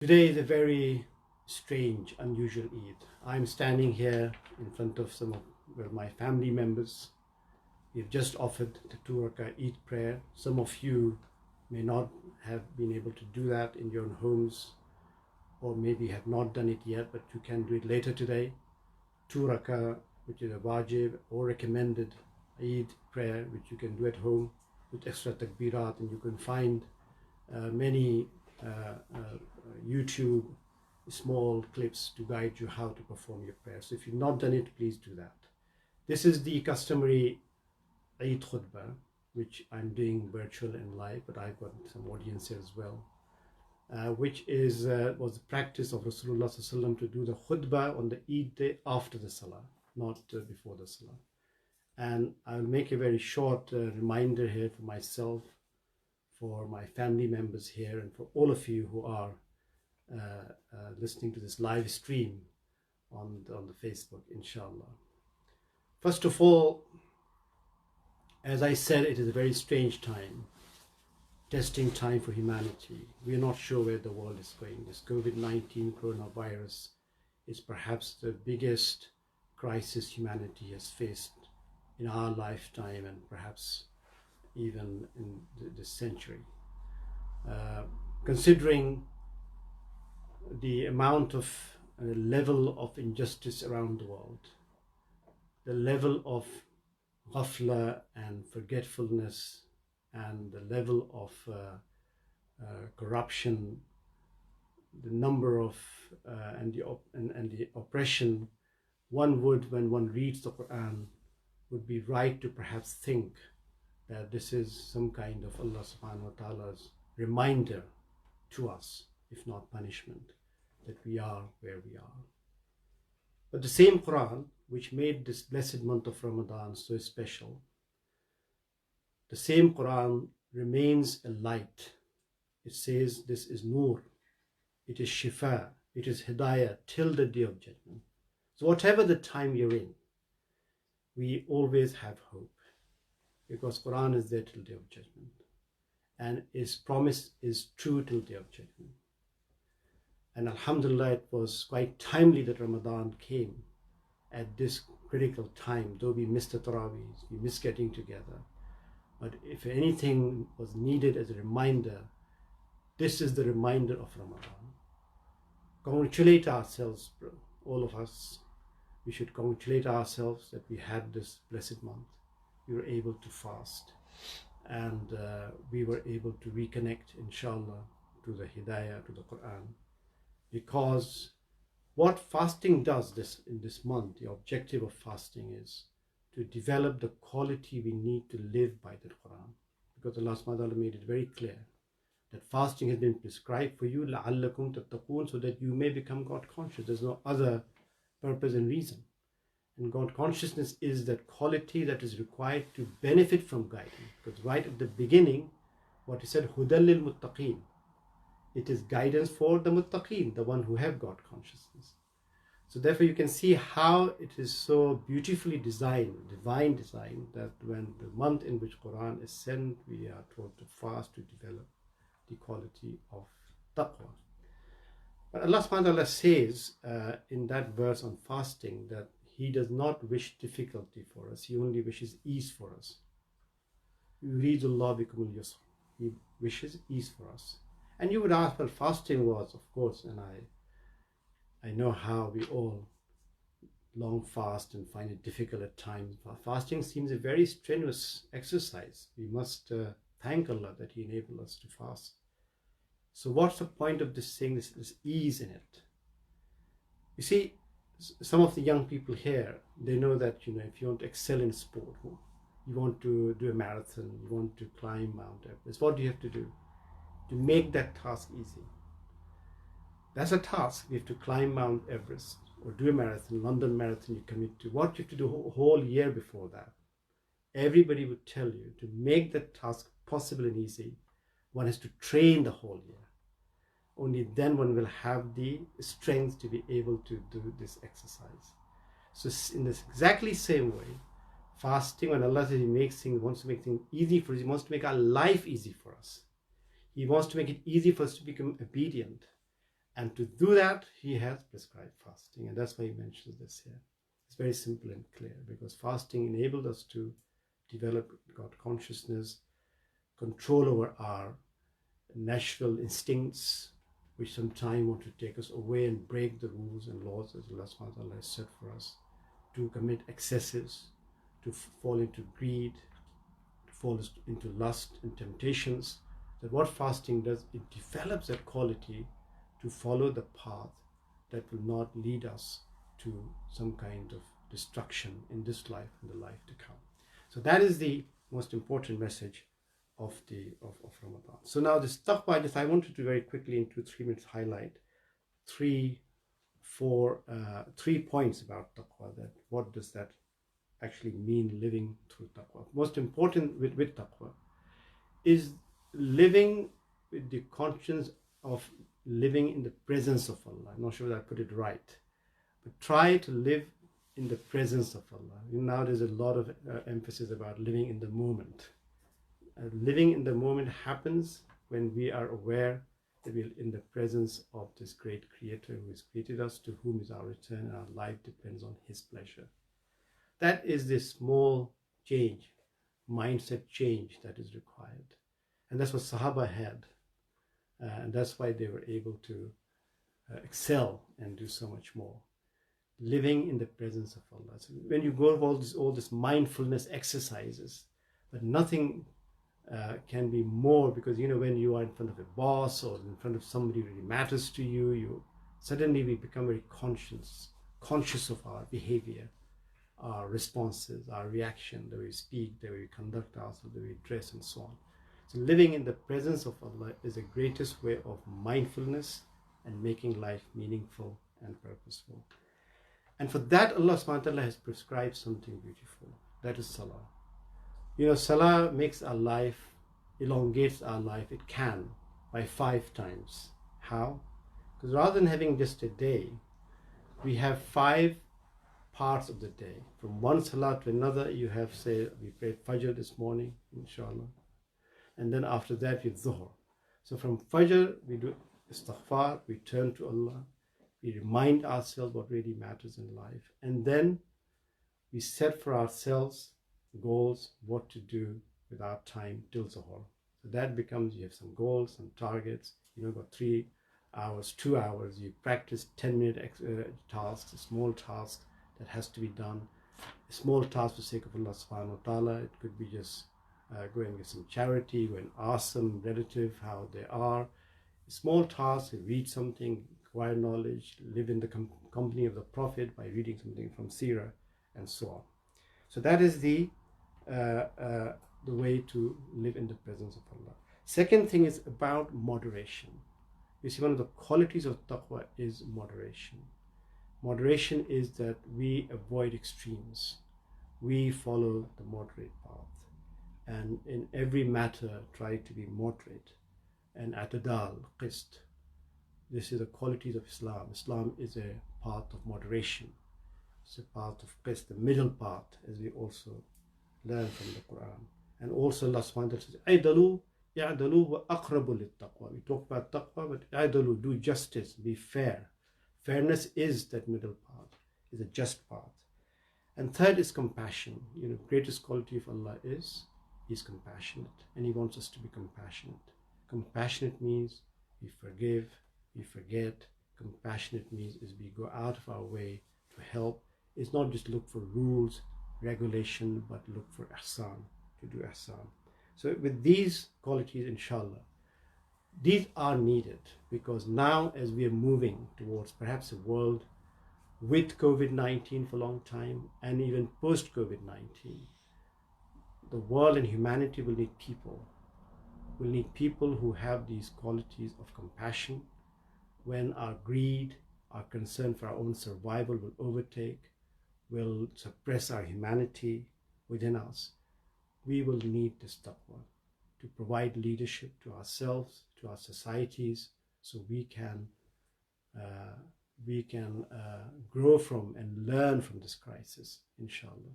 Today is a very strange, unusual Eid. I'm standing here in front of some of my family members. We've just offered the 2 rakah Eid prayer. Some of you may not have been able to do that in your own homes, or maybe have not done it yet, but you can do it later today. 2 rakah, which is a wajib or recommended Eid prayer, which you can do at home with extra takbirat, and you can find many YouTube small clips to guide you how to perform your prayer. So if you've not done it, please do that. This is the customary Eid Khutbah, which I'm doing virtual and live, but I've got some audience here as well, which was the practice of Rasulullah ﷺ to do the Khutbah on the Eid day after the Salah, not before the Salah. And I'll make a very short reminder here for myself, for my family members here, and for all of you who are listening to this live stream on the Facebook, inshallah. First of all, as I said, it is a very strange time, testing time for humanity. We are not sure where the world is going. This Covid-19 coronavirus is perhaps the biggest crisis humanity has faced in our lifetime, and perhaps even in this century. Considering the amount of level of injustice around the world, the level of ghafla and forgetfulness, and the level of corruption, the number of and the oppression, one would, when one reads the Quran, would be right to perhaps think that this is some kind of Allah subhanahu wa ta'ala's reminder to us, if not punishment, that we are where we are. But the same Quran, which made this blessed month of Ramadan so special, the same Quran remains a light. It says this is Nur, it is Shifa, it is Hidayah till the Day of Judgment. So whatever the time you're in, we always have hope, because Quran is there till Day of Judgment, and its promise is true till Day of Judgment. And alhamdulillah, it was quite timely that Ramadan came at this critical time, though we missed the Taraweeh, we missed getting together. But if anything was needed as a reminder, this is the reminder of Ramadan. Congratulate ourselves, bro, all of us. We should congratulate ourselves that we had this blessed month. We were able to fast, and we were able to reconnect, inshallah, to the Hidayah, to the Quran. Because what fasting does in this month, the objective of fasting is to develop the quality we need to live by the Quran. Because Allah subhanahu wa ta'ala made it very clear that fasting has been prescribed for you, لَعَلَّكُمْ تَتَّقُونَ, so that you may become God conscious. There's no other purpose and reason. And God consciousness is that quality that is required to benefit from guidance. Because right at the beginning, what he said, هُدًى لِلْمُتَّقِينَ, it is guidance for the muttaqeen, the one who have God consciousness. So therefore you can see how it is so beautifully designed, divine design, that when the month in which Quran is sent, we are told to fast to develop the quality of taqwa. But Allah subhanahu wa ta'ala says in that verse on fasting that He does not wish difficulty for us, He only wishes ease for us. يُرِيدُ اللَّهُ بِكُمُ الْيُسْرَ, He wishes ease for us. And you would ask, well, fasting was, of course, and I know how we all long fast and find it difficult at times. Fasting seems a very strenuous exercise. We must thank Allah that He enabled us to fast. So what's the point of this thing, this ease in it? You see, some of the young people here, they know that, if you want to excel in sport, you want to do a marathon, you want to climb Mount Everest, what do you have to do to make that task easy? That's a task. You have to climb Mount Everest or do a marathon, London Marathon you commit to. What you have to do a whole year before that. Everybody would tell you to make that task possible and easy, one has to train the whole year. Only then one will have the strength to be able to do this exercise. So in this exactly same way, fasting, when Allah says He wants to make things easy for us, He wants to make our life easy for us. He wants to make it easy for us to become obedient. And to do that, he has prescribed fasting. And that's why he mentions this here. It's very simple and clear, because fasting enabled us to develop God consciousness, control over our natural instincts, which sometimes want to take us away and break the rules and laws as Allah subhanahu wa ta'ala has set for us, to commit excesses, to fall into greed, to fall into lust and temptations. That what fasting does, it develops that quality to follow the path that will not lead us to some kind of destruction in this life and the life to come. So that is the most important message of Ramadan. So now this taqwa, I wanted to very quickly in 2-3 minutes highlight three points about taqwa. That what does that actually mean, living through taqwa? Most important with taqwa is living with the conscience of living in the presence of Allah. I'm not sure that I put it right, but try to live in the presence of Allah. Now there's a lot of emphasis about living in the moment. Living in the moment happens when we are aware that we're in the presence of this great Creator who has created us, to whom is our return, and our life depends on His pleasure. That is the small change, mindset change that is required. And that's what Sahaba had. And that's why they were able to excel and do so much more. Living in the presence of Allah. So when you go over all this mindfulness exercises, but nothing can be more, because when you are in front of a boss or in front of somebody who really matters to you, suddenly we become very conscious of our behavior, our responses, our reaction, the way we speak, the way we conduct ourselves, the way we dress, and so on. So living in the presence of Allah is the greatest way of mindfulness and making life meaningful and purposeful. And for that, Allah subhanahu wa ta'ala has prescribed something beautiful. That is salah. Salah makes our life, elongates our life. It can, by 5 times. How? Because rather than having just a day, we have 5 parts of the day. From one salah to another, you have, say, we prayed Fajr this morning, inshallah. And then after that, we Dhuhr. So from Fajr, we do istighfar, we turn to Allah, we remind ourselves what really matters in life. And then we set for ourselves goals, what to do with our time till Zuhr. So that becomes, you have some goals, some targets, got 3 hours, 2 hours, you practice 10-minute tasks, a small task that has to be done, a small task for the sake of Allah subhanahu wa ta'ala. It could be just go and get some charity, go and ask some relative how they are. A small task, read something, acquire knowledge, live in the company of the Prophet by reading something from Seerah, and so on. So that is the way to live in the presence of Allah. Second thing is about moderation. You see, one of the qualities of taqwa is moderation. Moderation is that we avoid extremes. We follow the moderate path. And in every matter, try to be moderate. And atadal, qist. This is the qualities of Islam. Islam is a path of moderation. It's a path of qist, the middle path, as we also learn from the Quran. And also Allah subhanahu wa ta'ala says, Aidalu, ya'dalu wa aqrabu lit-taqwa. We talk about taqwa, but aidalu, do justice, be fair. Fairness is that middle path, is a just path. And third is compassion. Greatest quality of Allah is He's compassionate, and He wants us to be compassionate. Compassionate means we forgive, we forget. Compassionate means is we go out of our way to help. It's not just look for rules, regulation, but look for ihsan, to do ihsan. So with these qualities, inshallah, these are needed, because now as we are moving towards perhaps a world with COVID-19 for a long time, and even post-COVID-19, the world and humanity will need people. We'll need people who have these qualities of compassion. When our greed, our concern for our own survival will overtake, will suppress our humanity within us, we will need this taqwa to provide leadership to ourselves, to our societies, so we can grow from and learn from this crisis, inshallah.